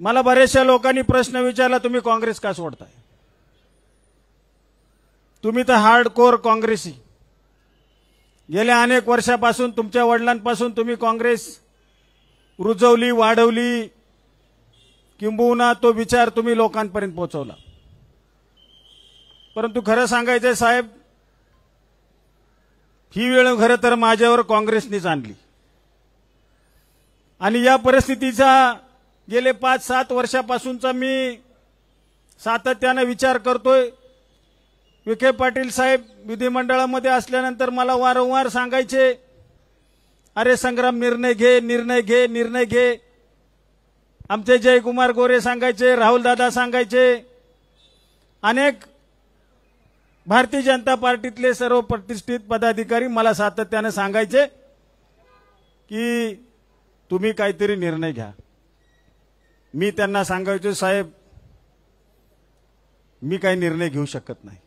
मला बरेचशा लोकांनी प्रश्न विचारला, तुम्ही काँग्रेस का सोडताय? तुम्ही तर हार्डकोर काँग्रेसी, गेल्या अनेक वर्षापासून तुमच्या वडिलांपासून तुम्ही काँग्रेस रुजवली, वाढवली, किंबहुना तो विचार तुम्ही लोकांपर्यंत पोहोचवला। परंतु खरं सांगायचं साहेब, ही वेळ खरं तर माझ्यावर काँग्रेसनेच आणली आणि या परिस्थितीचा गेले 5-7 वर्षापासूनचा मी सातत्याने विचार करतोय। विखे पाटील साहेब विधिमंडळामध्ये असल्यानंतर मला वारंवार सांगायचे, अरे संग्राम निर्णय घे, निर्णय घे, निर्णय घे। आमचे जयकुमार गोरे सांगायचे, राहुल दादा सांगायचे, अनेक भारतीय जनता पार्टीतले सर्व प्रतिष्ठित पदाधिकारी मला सातत्याने सांगायचे की तुम्ही काहीतरी निर्णय घ्या। मी त्यांना सांगायचो, साहेब मी काही निर्णय घेऊ शकत नाही।